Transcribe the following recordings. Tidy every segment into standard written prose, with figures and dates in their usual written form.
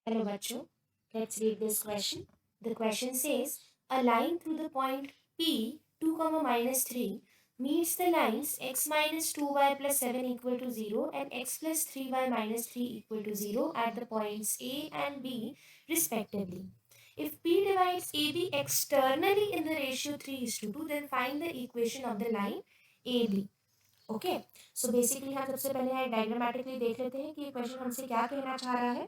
Hello, Bacho. Let's read this question. The question says, a line through the point P 2, minus 3 meets the lines x minus 2y plus 7 equal to 0 and x plus 3y minus 3 equal to 0 at the points A and B respectively. If P divides AB externally in the ratio 3:2, then find the equation of the line AB. Okay so basically हम सबसे पहले यहाँ diagrammatically देख लेते हैं कि ये question हमसे क्या कहना चाह रहा है।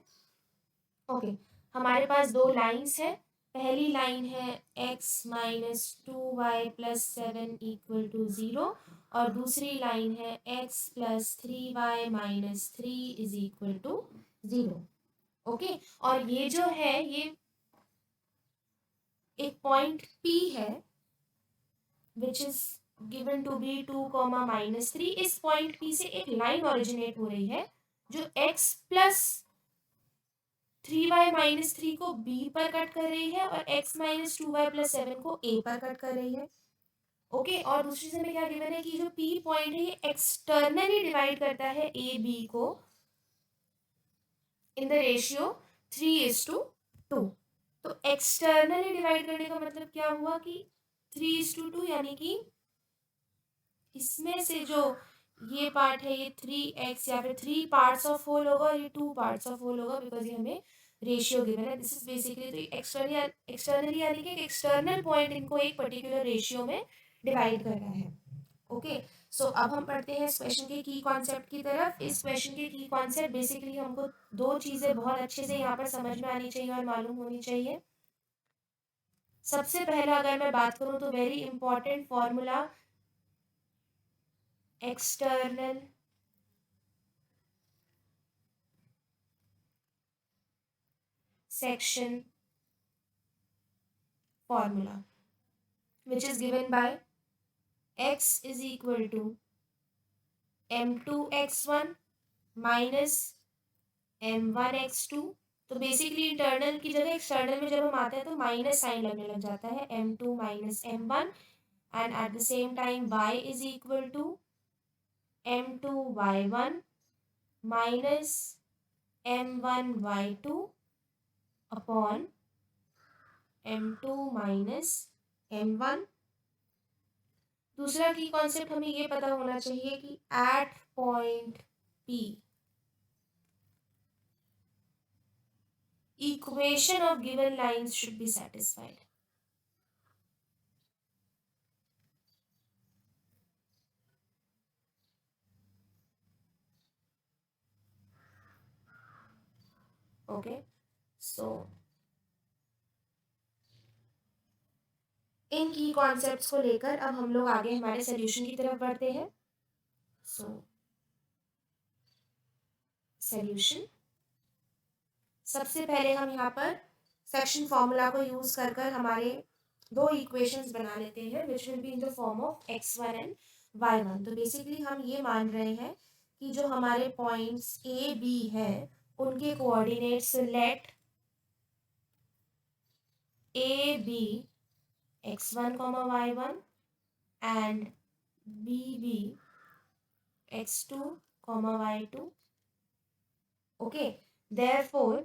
ओके हमारे पास दो लाइंस है। पहली लाइन है x minus 2y plus 7 equal to 0 और दूसरी लाइन है x plus 3y minus 3 is equal to 0। Okay और ये जो है ये एक पॉइंट P है which is given to be 2, minus 3। इस पॉइंट P से एक लाइन ओरिजिनेट हो रही है जो x प्लस 3y माइनस 3 को B पर कट कर रही है और x माइनस 2y प्लस 7 को A पर कट कर रही है। ओके और दूसरी से में क्या गिवन है कि जो P पॉइंट है ये एक्सटर्नली डिवाइड करता है ए बी को इन द रेशियो 3:2। तो एक्सटर्नली डिवाइड करने का मतलब क्या हुआ कि 3:2 यानी कि इसमें से जो ये पार्ट है ये 3x या फिर 3 पार्ट्स ऑफ होल होगा और ये 2 पार्ट्स ऑफ होल होगा बिकॉज ये हमें रेशियो गिवन है। दिस इज बेसिकली तो एक्सटर्नली यानी कि एक्सटर्नल पॉइंट इनको एक पर्टिकुलर रेशियो में डिवाइड कर रहा है। ओके सो अब हम पढ़ते हैं इस क्वेश्चन के की कॉन्सेप्ट की तरफ। इस क्वेश्चन के की कॉन्सेप्ट बेसिकली हमको दो चीज़ें बहुत अच्छे से यहाँ पर समझ में आनी चाहिए और मालूम होनी चाहिए। सबसे पहला अगर मैं बात करूँ तो very important formula external section formula which is given by x is equal to m2x1 minus m1x2। तो बेसिकली इंटरनल की जगह एक्सटर्नल में जब हम आते हैं तो माइनस साइन लगने लग जाता है m2 minus m1 and at the same time y is equal to m2y1 minus m1y2 upon m2 minus m1। दूसरा की कॉन्सेप्ट हमें ये पता होना चाहिए कि at point P equation of given lines should be satisfied। Okay so इन की कॉन्सेप्ट्स को लेकर अब हम लोग आगे हमारे सोल्यूशन की तरफ बढ़ते हैं। सो सोल्यूशन सबसे पहले हम यहाँ पर सेक्शन फॉर्मूला को यूज कर कर हमारे दो इक्वेशंस बना लेते हैं which will be in the form of x1 and y1। तो बेसिकली हम ये मान रहे हैं कि जो हमारे पॉइंट्स ए बी है उनके coordinates let A B x1, y1 and bb x2, y2। okay therefore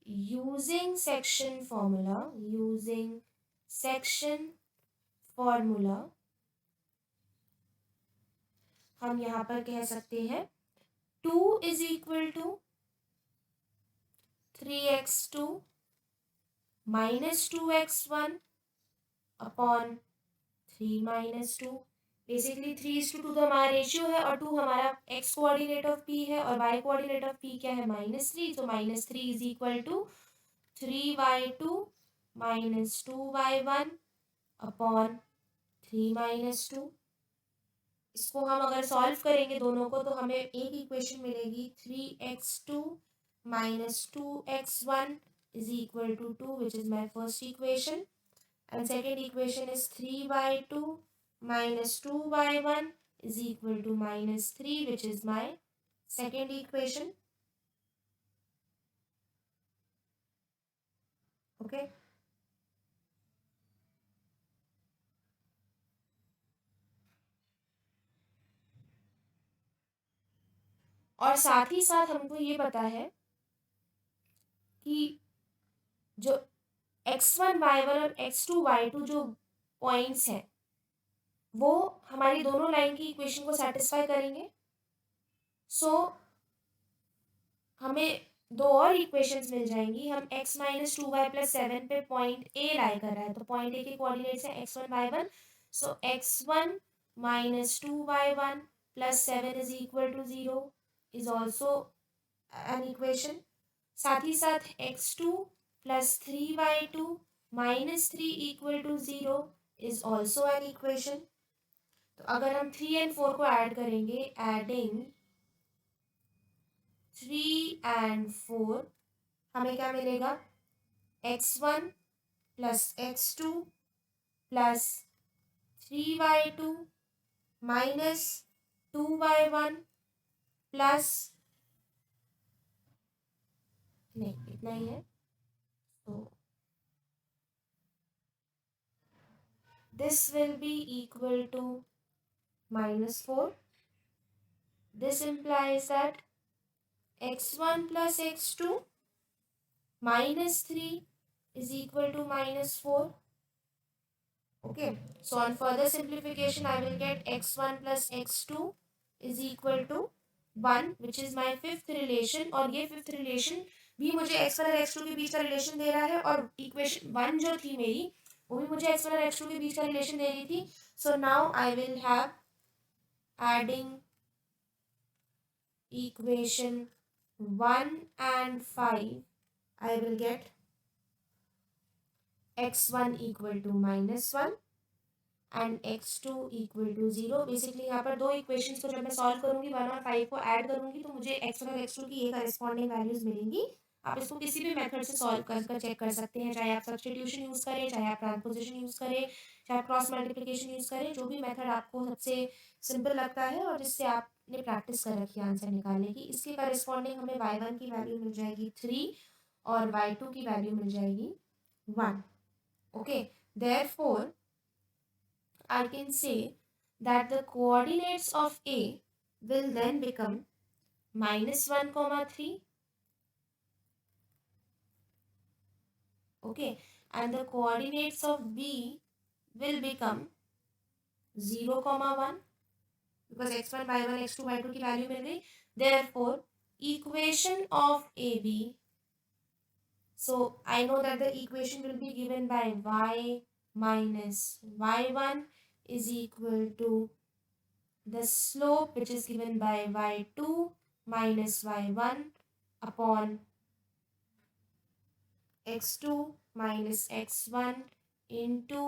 using section formula हम यहाँ पर कह सकते हैं 2 is equal to 3x2 minus 2x1 upon 3 minus 2। Basically 3:2 तो हमारा रेशियो है और 2 हमारा x कोऑर्डिनेट ऑफ p है और y कोऑर्डिनेट ऑफ p क्या है -3। तो -3 is equal to 3y2 minus 2y1 upon 3 minus 2। इसको हम अगर सॉल्व करेंगे दोनों को तो हमें एक इक्वेशन मिलेगी 3x2 minus 2x1 is equal to 2 which is my first equation and second equation is 3y2 minus 2y1 is equal to -3 which is my second equation। okay और साथ ही साथ हमको ये पता है कि जो x1 y1 और x2 y2 जो पॉइंट्स हैं वो हमारी दोनों लाइन की इक्वेशन को सेटिस्फाई करेंगे। सो हमें दो और इक्वेशंस मिल जाएंगी। हम x minus two y plus seven पे पॉइंट ए लाई कर रहा है, तो पॉइंट ए के कोऑर्डिनेट्स है x1 y1। So x1 minus two y one plus seven is equal to 0 is also an equation. साथ ही साथ x2 plus three y two minus three equal to 0 is also an equation. तो अगर हम 3 and 4 को add करेंगे, adding 3 and 4, हमें क्या मिलेगा? x1 plus x2 plus three y two minus two y one plus, नहीं इतना ही है, तो this will be equal to minus 4. This implies that x1 plus x2 minus 3 is equal to minus 4. Okay, so on further simplification I will get x1 plus x2 is equal to 1, which is my fifth relation, और ये fifth relation भी मुझे x1 और x2 के बीच का relation दे रहा है, और equation 1 जो थी मेरी वो भी मुझे x1 और x2 के बीच का relation दे रही थी। So now I will have adding equation 1 and 5, I will get x1 equal to minus 1 and x2 equal to 0। Basically यहाँ पर दो इक्वेशंस को जब मैं सॉल्व करूँगी 1 और 5 को ऐड करूँगी तो मुझे x1 और x2 की ये करस्पॉन्डिंग वैल्यूज मिलेंगी। आप इसको किसी भी मेथड से सॉल्व कर चेक कर सकते हैं, चाहे आप सब्स्टिट्यूशन यूज़ करें, चाहे आप ट्रांसपोजिशन यूज़ करें, चाहे आप क्रॉस मल्टीप्लिकेशन यूज़ करें, जो भी मेथड आपको सबसे सिंपल लगता है और जिससे आपने प्रैक्टिस कर रखी है आंसर निकालने की। इसके करस्पॉन्डिंग हमें y1 की वैल्यू मिल जाएगी 3 और y2 की वैल्यू मिल जाएगी 1। Okay, therefore I can say that the coordinates of A will then become minus 1 comma 3, okay, and the coordinates of B will become 0 comma 1, because x1 y1 x2 y2 की value मिल गई। Therefore equation of AB, so I know that the equation will be given by y minus y1 is equal to the slope which is given by y2 minus y1 upon x2 minus x1 into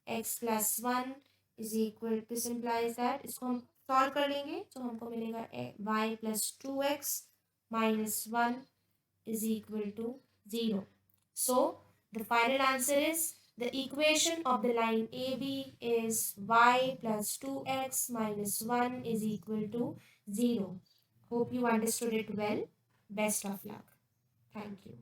x plus 1 is equal to, this implies that इसको हम solve कर लेंगे तो हमको मिलेगा y plus 2x minus 1 is equal to 0. So the final answer is the equation of the line AB is y plus 2x minus 1 is equal to 0. Hope you understood it well. Best of luck. Thank you.